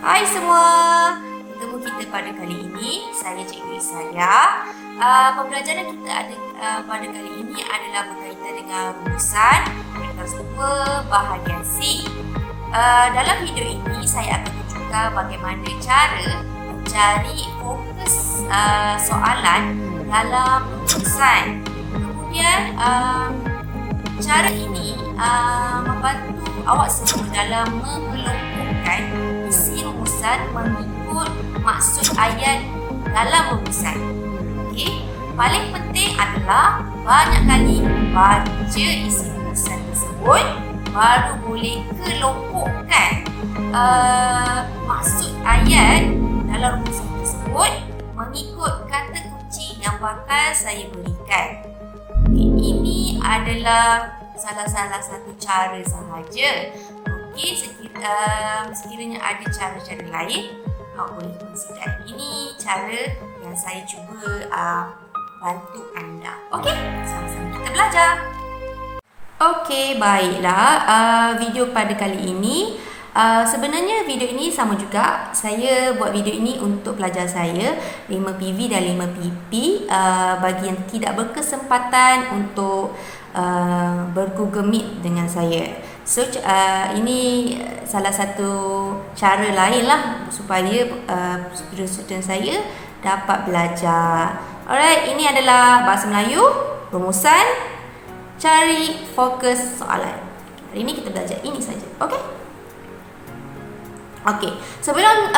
Hai semua, bertemu kita pada kali ini. Saya Cikgu Isalia. Pembelajaran kita pada kali ini adalah berkaitan dengan rumusan kertas 2 bahagian C. Dalam video ini saya akan tunjukkan bagaimana cara mencari fokus soalan dalam rumusan. Kemudian cara ini membantu awak semua dalam mengelompokkan isi rumusan mengikut maksud ayat dalam rumusan. Okey, paling penting adalah banyak kali baca isi rumusan tersebut baru boleh kelompokkan maksud ayat dalam rumusan tersebut mengikut kata kunci yang bakal saya berikan. Okay, ini adalah salah satu cara sahaja. Okey, sekiranya ada cara-cara lain, awak boleh consider. Ini cara yang saya cuba bantu anda. Okey, sama-sama kita belajar. Okey, baiklah. Video pada kali ini, sebenarnya video ini sama juga. Saya buat video ini untuk pelajar saya 5PV dan 5PP, bagi yang tidak berkesempatan untuk bergoogle meet dengan saya. So ini salah satu cara lain lah supaya student-student saya dapat belajar. Alright, ini adalah bahasa Melayu, rumusan, cari fokus soalan. Hari ini kita belajar ini saja. Okey, sebelum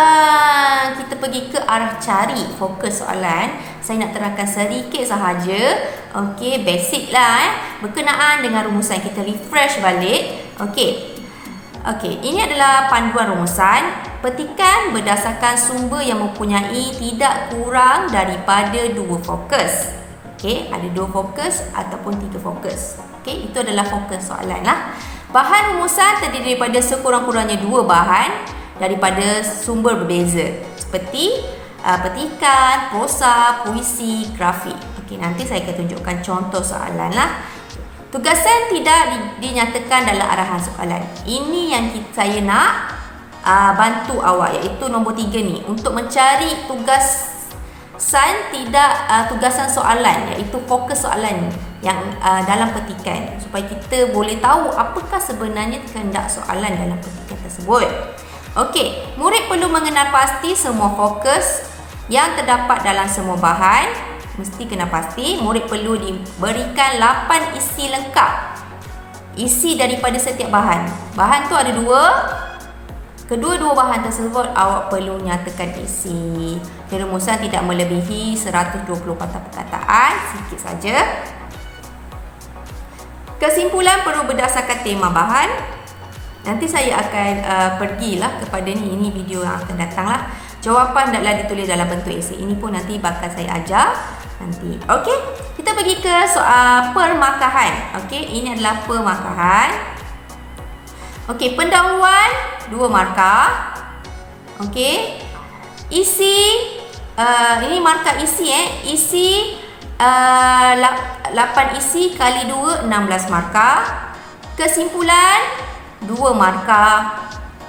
kita pergi ke arah cari fokus soalan, saya nak terangkan sedikit sahaja. Okey, basic lah berkenaan dengan rumusan. Kita refresh balik. Okey, ini adalah panduan rumusan. Petikan berdasarkan sumber yang mempunyai tidak kurang daripada 2 fokus. Okey, ada 2 fokus ataupun 3 fokus. Okey, itu adalah fokus soalan lah. Bahan rumusan terdiri daripada sekurang-kurangnya 2 bahan daripada sumber berbeza seperti petikan, prosa, puisi, grafik. Okey, nanti saya akan tunjukkan contoh soalan lah. Tugasan tidak dinyatakan dalam arahan soalan. Ini yang saya nak bantu awak, iaitu nombor 3 ni, untuk mencari tugasan soalan, iaitu fokus soalan yang dalam petikan, supaya kita boleh tahu apakah sebenarnya kehendak soalan dalam petikan tersebut. Okey, murid perlu mengenal pasti semua fokus yang terdapat dalam semua bahan. Mesti kena pasti. Murid perlu diberikan 8 isi lengkap. Isi daripada setiap bahan. Bahan tu ada 2. Kedua-dua bahan tersebut awak perlu nyatakan isi. Rumusan tidak melebihi 120 patah perkataan, sikit saja. Kesimpulan perlu berdasarkan tema bahan. Nanti saya akan pergilah kepada ini video yang akan datang lah. Jawapan hendaklah ditulis dalam bentuk esei. Ini pun nanti bakal saya ajar nanti. Okey, kita pergi ke soal permakahan. Okey, ini adalah permakahan. Okey, pendahuluan 2 markah. Okey, isi ini markah isi isi 8 isi kali 2 16 markah. Kesimpulan 2 markah.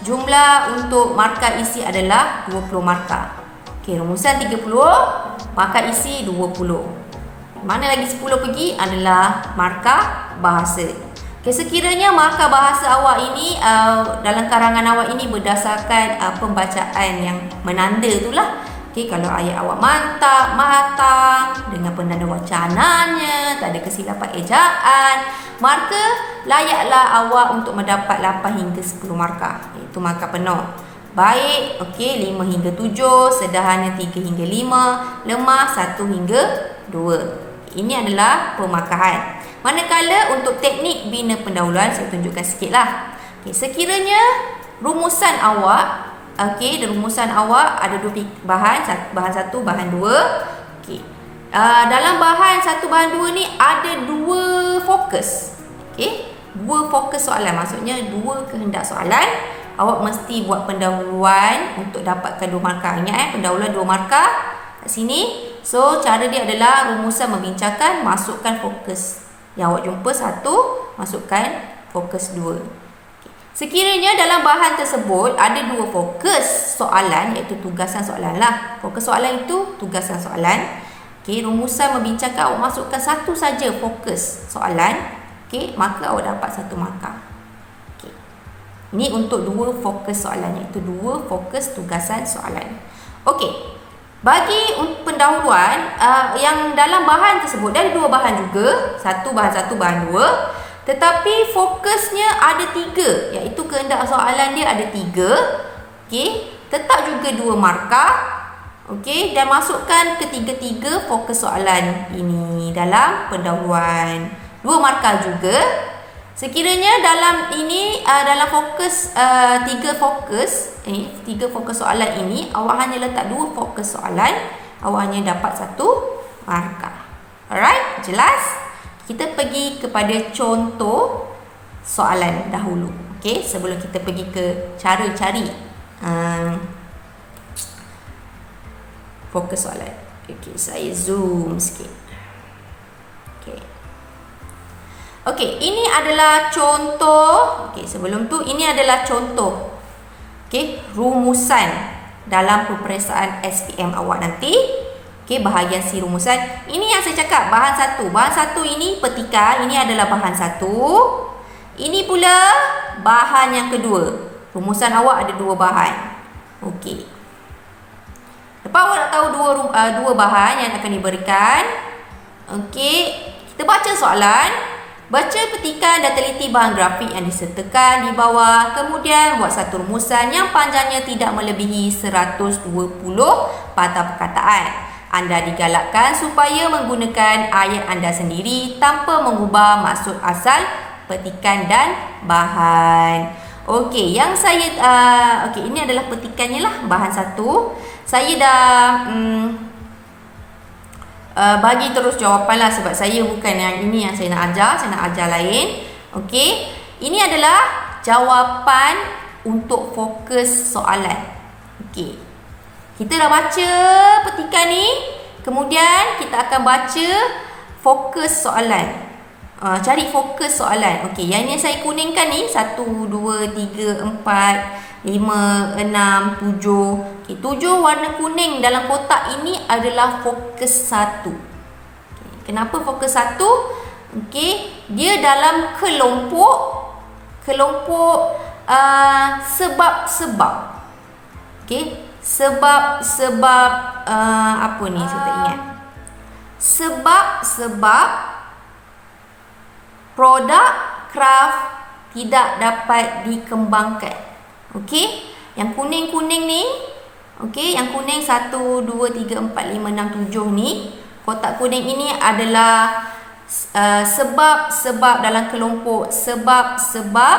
Jumlah untuk markah isi adalah 20 markah. Okey, rumusan 30, markah isi 20. Mana lagi 10 pergi adalah markah bahasa. Okey, sekiranya markah bahasa awak ini dalam karangan awak ini berdasarkan pembacaan yang menanda itulah. Okey, kalau ayat awak mantap, matang, dengan penanda wacananya, tak ada kesilapan ejaan, maka layaklah awak untuk mendapat 8 hingga 10 markah. Itu markah penuh. Baik, okey, 5 hingga 7, sederhana 3 hingga 5, lemah 1 hingga 2. Ini adalah pemakahan. Manakala untuk teknik bina pendahuluan, saya tunjukkan sikitlah. Okey, sekiranya rumusan awak, rumusan awak ada 2 bahan, bahan 1, bahan 2. Okey. Dalam bahan 1, bahan 2 ni ada 2 fokus. Okey, 2 fokus soalan, maksudnya 2 kehendak soalan. Awak mesti buat pendahuluan untuk dapatkan 2 markah. Ingat pendahuluan 2 markah kat sini. So, cara dia adalah rumusan membincangkan, masukkan fokus yang awak jumpa 1, masukkan fokus 2. Sekiranya dalam bahan tersebut ada dua fokus soalan, iaitu tugasan soalan lah. Fokus soalan itu tugasan soalan. Okey, rumusan membincangkan awak masukkan satu saja fokus soalan. Okey, maka awak dapat 1 markah. Okey. Ini untuk dua fokus soalan, iaitu dua fokus tugasan soalan. Okey. Bagi pendahuluan yang dalam bahan tersebut ada dua bahan juga, bahan 1, bahan 2. Tetapi fokusnya ada 3, iaitu kehendak soalan dia ada 3. Okey, tetap juga 2 markah. Okey, dan masukkan ketiga-tiga fokus soalan ini dalam pendahuluan. 2 markah juga. Sekiranya dalam ini dalam fokus 3 fokus soalan ini awak hanya letak 2 fokus soalan, awak hanya dapat 1 markah. Alright, jelas? Kita pergi kepada contoh soalan dahulu. Okey, sebelum kita pergi ke cara cari fokus soalan. Okey, saya zoom sikit. Okey. Okey, ini adalah contoh. Okey, sebelum tu ini adalah contoh. Okey, rumusan dalam peperiksaan SPM awak nanti. Okey, bahagian C rumusan. Ini yang saya cakap, bahan 1. Bahan 1 ini petikan, ini adalah bahan 1. Ini pula bahan yang kedua. Rumusan awak ada 2 bahan. Okey. Lepas awak nak tahu dua bahan yang akan diberikan. Okey, kita baca soalan. Baca petikan dan teliti bahan grafik yang disertakan di bawah. Kemudian buat satu rumusan yang panjangnya tidak melebihi 120 patah perkataan. Anda digalakkan supaya menggunakan ayat anda sendiri tanpa mengubah maksud asal petikan dan bahan. Okey, yang saya okey, ini adalah petikannya lah, bahan 1. Saya dah bagi terus jawapan lah, sebab saya bukan yang ini yang saya nak ajar lain. Okey, ini adalah jawapan untuk fokus soalan. Okey, kita dah baca petikan ni, kemudian kita akan baca fokus soalan. Cari fokus soalan. Okey, yang ini saya kuningkan ni 1, 2, 3, 4, 5, 6, 7. Okey, 7 warna kuning dalam kotak ini adalah fokus 1. Okay, kenapa fokus 1? Okey, dia dalam kelompok sebab-sebab. Okey, sebab-sebab apa ni saya tak ingat. Sebab-sebab produk kraft tidak dapat dikembangkan. Okey, yang kuning-kuning ni, okey, yang kuning 1, 2, 3, 4, 5, 6, 7 ni, kotak kuning ini adalah sebab-sebab dalam kelompok sebab-sebab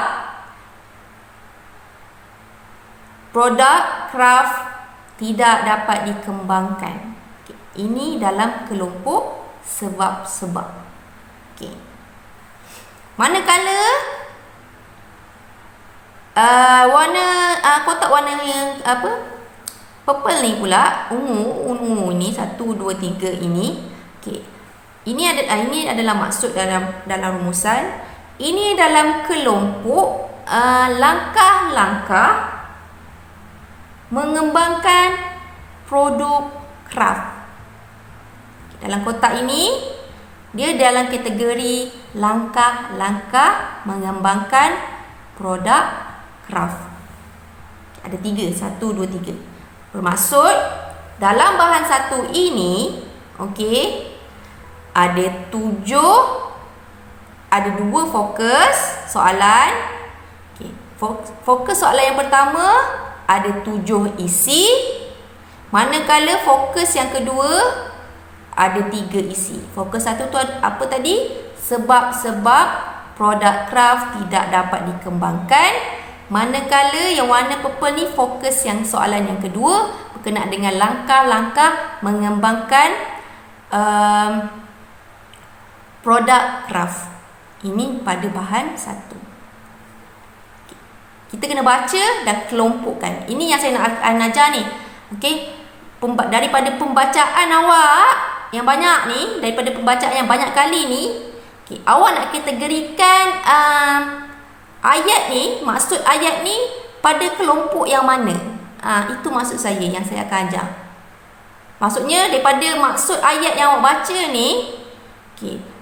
produk kraft tidak dapat dikembangkan. Okay. Ini dalam kelompok sebab-sebab. Okey. Manakala kotak warna yang purple ni pula, ungu ni 1, 2, 3 ini. Okey. Ini adalah maksud dalam rumusan. Ini dalam kelompok langkah-langkah mengembangkan produk kraft. Dalam kotak ini, dia dalam kategori langkah-langkah mengembangkan produk kraft. Ada 3, 1, 2, 3. Bermaksud dalam bahan 1 ini, okey, ada 7, ada 2 fokus soalan. Okey, fokus soalan yang pertama ada 7 isi, manakala fokus yang kedua ada 3 isi. Fokus 1 tu apa tadi? Sebab-sebab produk kraft tidak dapat dikembangkan. Manakala yang warna purple ni fokus yang soalan yang kedua berkenaan dengan langkah-langkah mengembangkan produk kraft. Ini pada bahan 1. Kita kena baca dan kelompokkan. Ini yang saya nak ajar ni. Okey. Daripada pembacaan awak yang banyak ni, daripada pembacaan yang banyak kali ni, okey, awak nak kategorikan ayat ni, maksud ayat ni pada kelompok yang mana? Itu maksud saya yang saya akan ajar. Maksudnya daripada maksud ayat yang awak baca ni,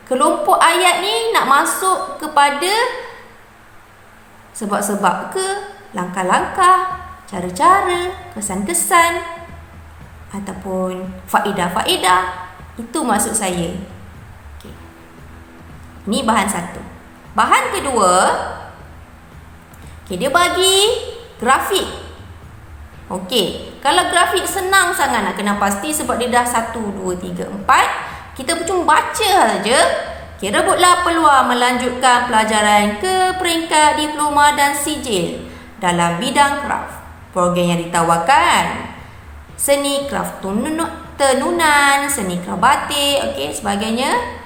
kelompok ayat ni nak masuk kepada sebab-sebab ke, langkah-langkah, cara-cara, kesan-kesan ataupun faedah-faedah. Itu maksud saya. Ini bahan satu. Bahan kedua, dia bagi grafik. Kalau grafik senang sangat nak kena pasti sebab dia dah 1, 2, 3, 4. Kita cuma baca saja. Rebutlah peluang melanjutkan pelajaran ke peringkat diploma dan sijil dalam bidang kraft. Program yang ditawarkan seni kraft tenunan, seni kraft batik, sebagainya.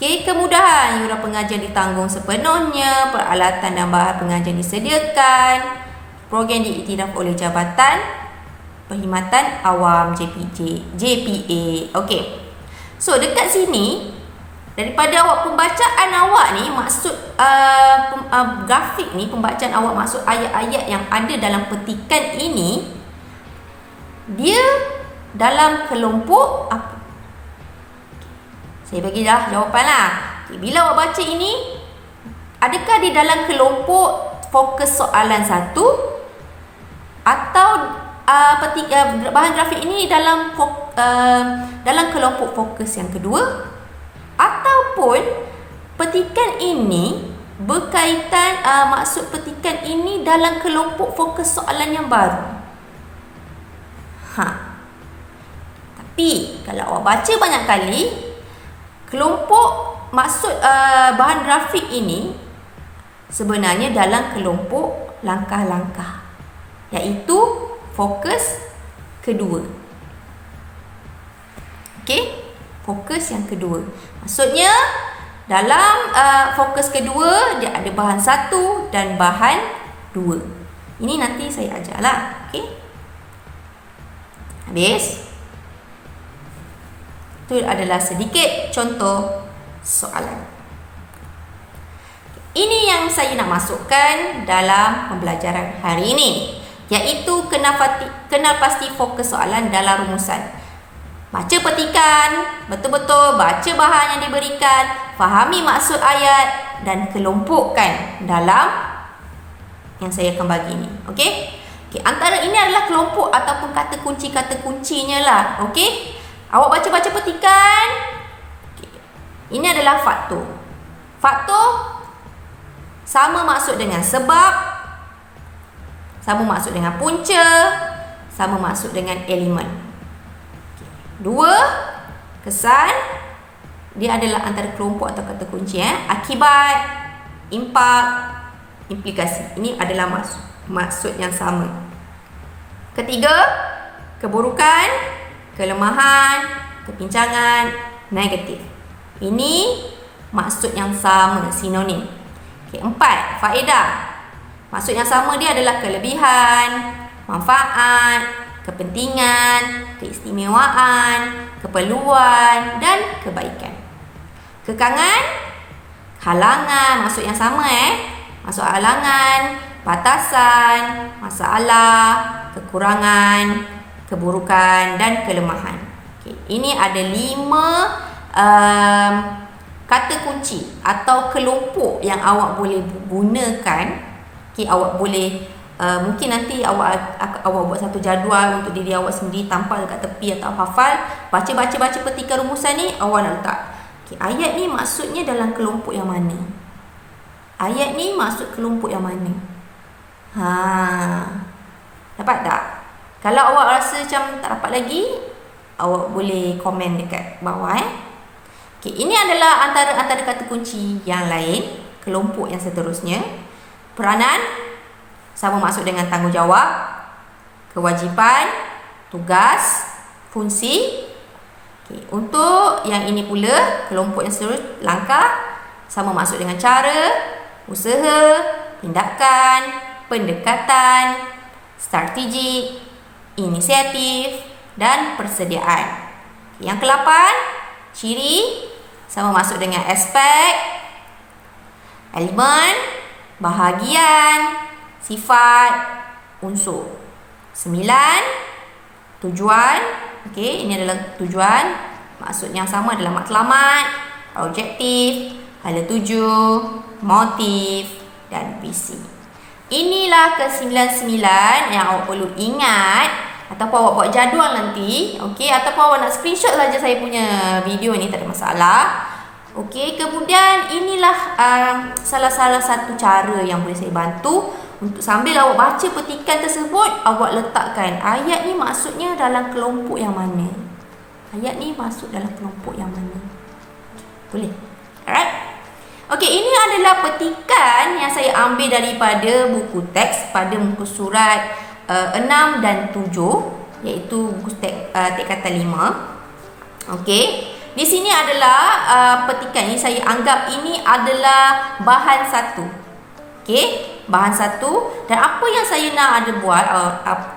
Kemudahan yuran pengajian ditanggung sepenuhnya, peralatan dan bahan pengajian disediakan. Program diiktiraf oleh Jabatan Perkhidmatan Awam JPA. So dekat sini, daripada awak pembacaan awak ni, maksud grafik ni, pembacaan awak maksud ayat-ayat yang ada dalam petikan ini, dia dalam kelompok apa? Saya bagi dah jawapan lah. Bila awak baca ini, adakah di dalam kelompok fokus soalan 1 atau bahan grafik ini dalam kelompok fokus yang kedua, ataupun petikan ini berkaitan, maksud petikan ini dalam kelompok fokus soalan yang baru. Tapi kalau awak baca banyak kali, kelompok maksud bahan grafik ini sebenarnya dalam kelompok langkah-langkah, iaitu fokus kedua. Fokus yang kedua. Maksudnya dalam fokus kedua dia ada bahan 1 dan bahan 2. Ini nanti saya ajarlah. Habis. Itu adalah sedikit contoh soalan. Ini yang saya nak masukkan dalam pembelajaran hari ini, iaitu kenal pasti fokus soalan dalam rumusan. Baca petikan, betul-betul baca bahan yang diberikan, fahami maksud ayat dan kelompokkan dalam yang saya akan bagi ni. Antara ini adalah kelompok ataupun kata kuncinya lah. Awak baca-baca petikan. Ini adalah faktor. Faktor sama maksud dengan sebab, sama maksud dengan punca, sama maksud dengan elemen. 2, kesan. Dia adalah antara kelompok atau kata kunci. Akibat, impak, implikasi. Ini adalah maksud yang sama. 3, keburukan, kelemahan, kepincangan, negatif. Ini maksud yang sama, sinonim. 4, faedah. Maksud yang sama dia adalah kelebihan, manfaat, kepentingan, keistimewaan, keperluan dan kebaikan. Kekangan, halangan, maksud yang sama Maksud halangan, batasan, masalah, kekurangan, keburukan dan kelemahan. Ini ada 5 kata kunci atau kelompok yang awak boleh gunakan. Awak boleh mungkin nanti awak buat satu jadual untuk diri awak sendiri, tampal dekat tepi atau hafal. Baca petikan rumusan ni, awak nak letak ayat ni maksudnya dalam kelompok yang mana? Ayat ni maksud kelompok yang mana? Dapat tak? Kalau awak rasa macam tak dapat lagi, awak boleh komen dekat bawah. Ini adalah antara kata kunci yang lain, kelompok yang seterusnya. Peranan sama maksud dengan tanggungjawab, kewajipan, tugas, fungsi. Untuk yang ini pula, kelompok yang seterusnya, langkah sama maksud dengan cara, usaha, tindakan, pendekatan, strategi, inisiatif dan persediaan. Yang ke-8, ciri sama maksud dengan aspek, elemen, bahagian, sifat, unsur. 9, tujuan. Okey, ini adalah tujuan. Maksudnya sama adalah matlamat, objektif, hala tuju, motif dan visi. Inilah ke-99 yang awak perlu ingat ataupun awak buat jadual nanti. Okey, ataupun awak nak screenshot saja saya punya video ni, tak ada masalah. Okey, kemudian inilah salah satu cara yang boleh saya bantu untuk sambil awak baca petikan tersebut, awak letakkan ayat ni maksudnya dalam kelompok yang mana. Ayat ni masuk dalam kelompok yang mana. Boleh? Alright? Okey, ini adalah petikan yang saya ambil daripada buku teks pada muka surat 6 dan 7, iaitu buku teks kata 5. Okey. Di sini adalah petikan ini, saya anggap ini adalah bahan satu. Okey, bahan satu. Dan apa yang saya nak ada buat,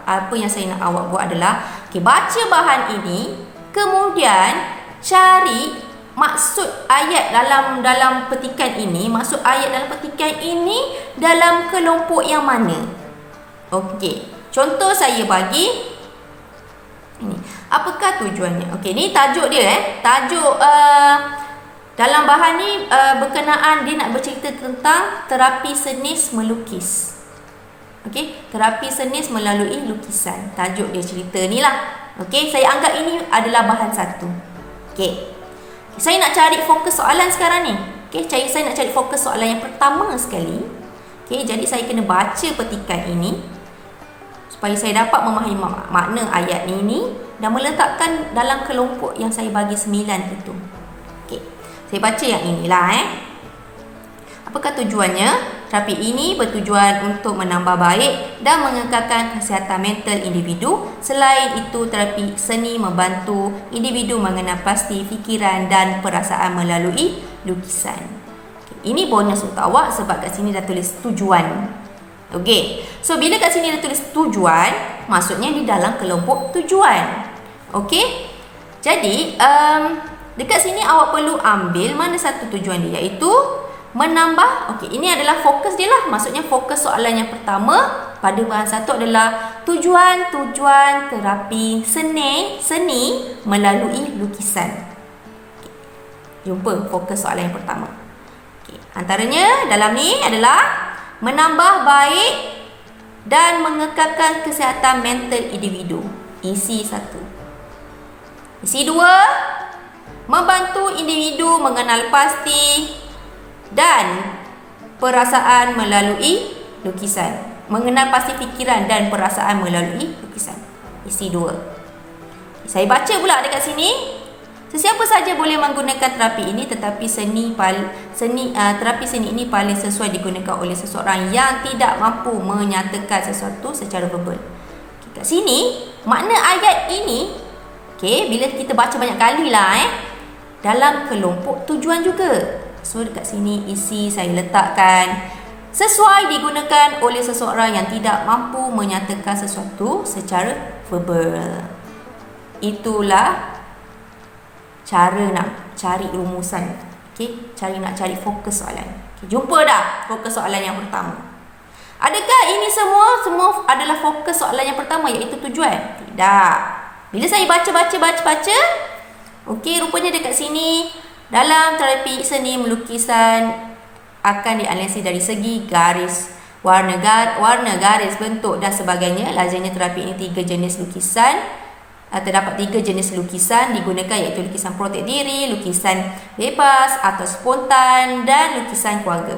apa yang saya nak awak buat adalah, okey, baca bahan ini, kemudian cari maksud ayat dalam petikan ini, maksud ayat dalam petikan ini dalam kelompok yang mana. Okey, contoh saya bagi ini. Apakah tujuannya? Okey, ni tajuk dia tajuk dalam bahan ni berkenaan dia nak bercerita tentang terapi senis melukis. Okey, terapi senis melalui lukisan. Tajuk dia cerita ni lah. Okey, saya anggap ini adalah bahan satu. Okey. Saya nak cari fokus soalan sekarang ni. Okey, saya nak cari fokus soalan yang pertama sekali. Okey, jadi saya kena baca petikan ini supaya saya dapat memahami makna ayat ini dan meletakkan dalam kelompok yang saya bagi 9 itu. Okey. Saya baca yang inilah Apakah tujuannya? Terapi ini bertujuan untuk menambah baik dan mengekalkan kesihatan mental individu. Selain itu, terapi seni membantu individu mengenal pasti fikiran dan perasaan melalui lukisan. Okay. Ini bonus untuk awak sebab kat sini dah tulis tujuan. Okey. So bila kat sini dah tulis tujuan, maksudnya di dalam kelompok tujuan. Okey. Jadi, dekat sini awak perlu ambil mana satu tujuan dia, iaitu menambah. Okey, ini adalah fokus dia lah. Maksudnya fokus soalan yang pertama pada bahan satu adalah tujuan terapi seni melalui lukisan. Okay. Jumpa fokus soalan yang pertama. Okay. Antaranya dalam ni adalah menambah baik dan mengekalkan kesihatan mental individu. Isi 1. Isi 2, membantu individu mengenal pasti dan perasaan melalui lukisan. Mengenal pasti fikiran dan perasaan melalui lukisan. Isi 2. Saya baca pula dekat sini. Sesiapa saja boleh menggunakan terapi ini, tetapi terapi seni ini paling sesuai digunakan oleh seseorang yang tidak mampu menyatakan sesuatu secara verbal. Okay, kat sini makna ayat ini, okay, bila kita baca banyak kali lah dalam kelompok tujuan juga. So dekat sini isi saya letakkan sesuai digunakan oleh seseorang yang tidak mampu menyatakan sesuatu secara verbal. Itulah cara nak cari rumusan. Okey, nak cari fokus soalan. Okay, jumpa dah fokus soalan yang pertama. Adakah ini semua adalah fokus soalan yang pertama, iaitu tujuan? Tidak. Bila saya baca, okey, rupanya dekat sini dalam terapi seni melukisan akan dianalisis dari segi garis, warna garis, bentuk dan sebagainya. Lazimnya terapi ini 3 jenis lukisan. Terdapat 3 jenis lukisan digunakan, iaitu lukisan protek diri, lukisan bebas atau spontan dan lukisan keluarga.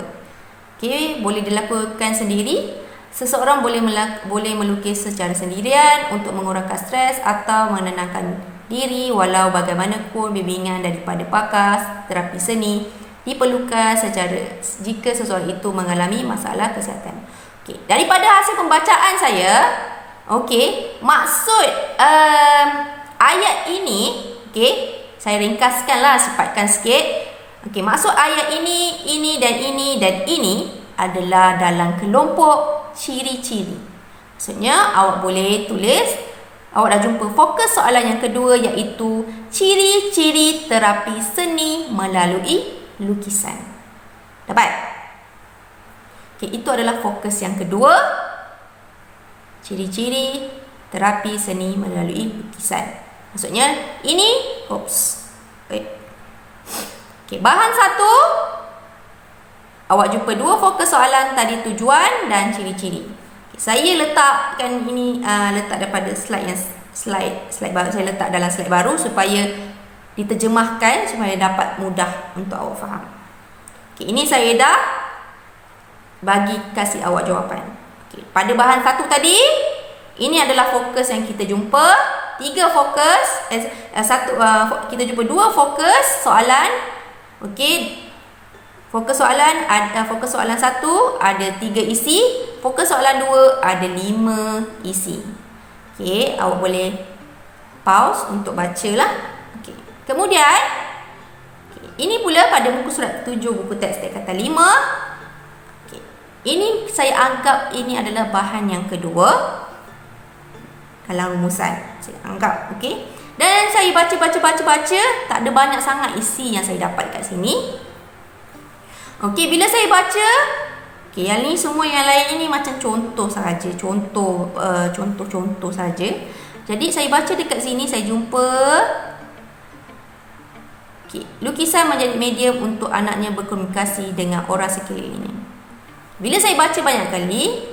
Okey, boleh dilakukan sendiri. Seseorang boleh melukis secara sendirian untuk mengurangkan stres atau menenangkan diri. Walau bagaimanapun, bimbingan daripada pakar terapi seni diperlukan jika seseorang itu mengalami masalah kesihatan. Okey, daripada hasil pembacaan saya, okey, maksud ayat ini, okey, saya ringkaskanlah, sipatkan sikit. Okey, maksud ayat ini dan ini adalah dalam kelompok ciri-ciri. Maksudnya awak boleh tulis, awak dah jumpa fokus soalan yang kedua, iaitu ciri-ciri terapi seni melalui lukisan. Dapat? Okey, itu adalah fokus yang kedua. Ciri-ciri terapi seni melalui lukisan. Maksudnya ini Okey, bahan satu. Awak jumpa dua fokus soalan tadi, tujuan dan ciri-ciri. Okay, saya letakkan ini letak daripada slide baru. Saya letak dalam slide baru supaya diterjemahkan supaya dapat mudah untuk awak faham. Okay, ini saya dah kasih awak jawapan. Okay, pada bahan satu tadi, ini adalah fokus yang kita jumpa. Tiga fokus, kita jumpa dua fokus soalan. Okey, fokus soalan satu ada 3 isi, fokus soalan 2 ada 5 isi. Okey, awak boleh pause untuk bacalah. Okey, kemudian ini pula pada muka surat 7 buku teks kata 5. Okey, ini saya anggap ini adalah bahan yang kedua dalam rumusan. Saya anggap, okey. Dan saya baca, tak ada banyak sangat isi yang saya dapat kat sini. Okey, bila saya baca, okey, yang ni semua yang lain ini macam contoh saja, contoh saja. Jadi saya baca dekat sini, saya jumpa okey, lukisan menjadi medium untuk anaknya berkomunikasi dengan orang sekelilingnya. Bila saya baca banyak kali,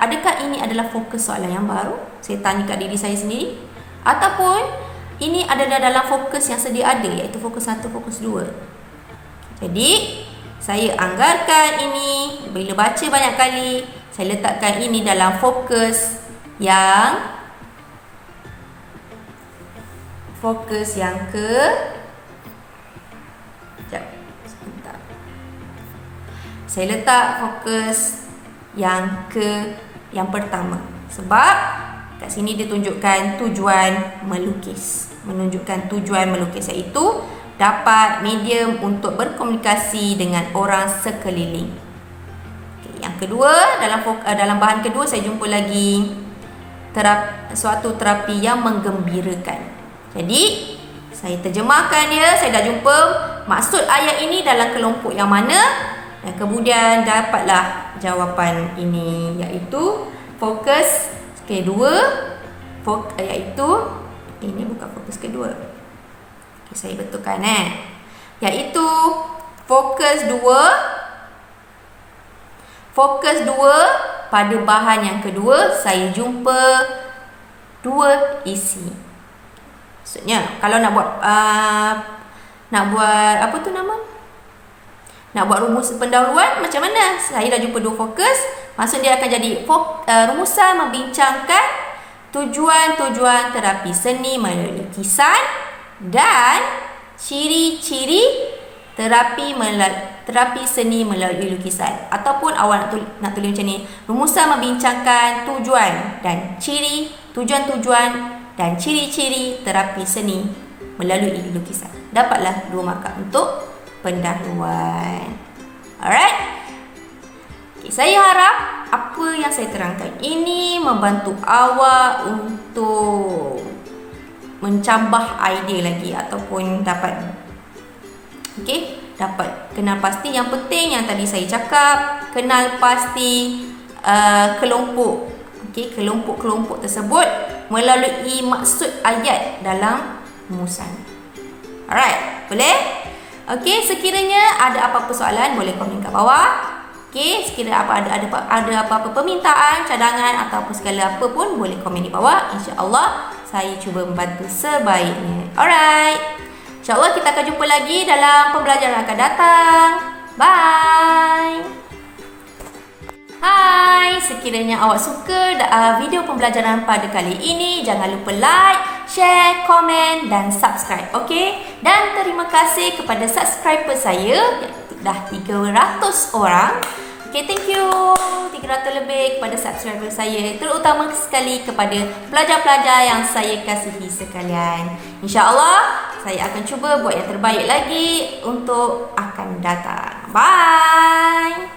adakah ini adalah fokus soalan yang baru? Saya tanya kat diri saya sendiri. Ataupun ini adalah dalam fokus yang sedia ada, iaitu fokus 1, fokus 2. Jadi, saya anggarkan ini, bila baca banyak kali, saya letakkan ini dalam fokus yang saya letak fokus yang pertama. Sebab kat sini dia tunjukkan tujuan melukis. Menunjukkan tujuan melukis, iaitu dapat medium untuk berkomunikasi dengan orang sekeliling. Okay, yang kedua, dalam bahan kedua saya jumpa lagi suatu terapi yang menggembirakan. Jadi, saya terjemahkan dia, saya dah jumpa maksud ayat ini dalam kelompok yang mana, dan kemudian dapatlah jawapan ini, iaitu fokus kedua, iaitu ini bukan fokus kedua. Okay, saya betulkan iaitu fokus 2 pada bahan yang kedua saya jumpa 2 isi. Maksudnya kalau nak buat nak buat rumus pendahuluan macam mana? Saya dah jumpa 2 fokus. Maksud dia akan jadi rumusan membincangkan tujuan-tujuan terapi seni melalui lukisan dan ciri-ciri terapi seni melalui lukisan. Ataupun awak nak tulis macam ni, rumusan membincangkan tujuan tujuan dan ciri-ciri terapi seni melalui lukisan. Dapatlah 2 markah untuk pendahuluan. Alright. Okay, saya harap apa yang saya terangkan ini membantu awak untuk mencambah idea lagi ataupun dapat kenal pasti. Yang penting yang tadi saya cakap, kenal pasti kelompok-kelompok tersebut melalui maksud ayat dalam rumusan. Alright, boleh? Okey, sekiranya ada apa-apa soalan boleh komen kat bawah. Okey, sekiranya ada apa-apa permintaan, cadangan atau segala apa pun boleh komen di bawah. InsyaAllah saya cuba membantu sebaiknya. Alright. InsyaAllah kita akan jumpa lagi dalam pembelajaran akan datang. Bye. Hai, sekiranya awak suka video pembelajaran pada kali ini, jangan lupa like, share, komen dan subscribe. Okey? Dan terima kasih kepada subscriber saya, dah 300 orang. Okay, thank you 300 lebih kepada subscriber saya, terutama sekali kepada pelajar-pelajar yang saya kasihi sekalian. InsyaAllah saya akan cuba buat yang terbaik lagi untuk akan datang. Bye.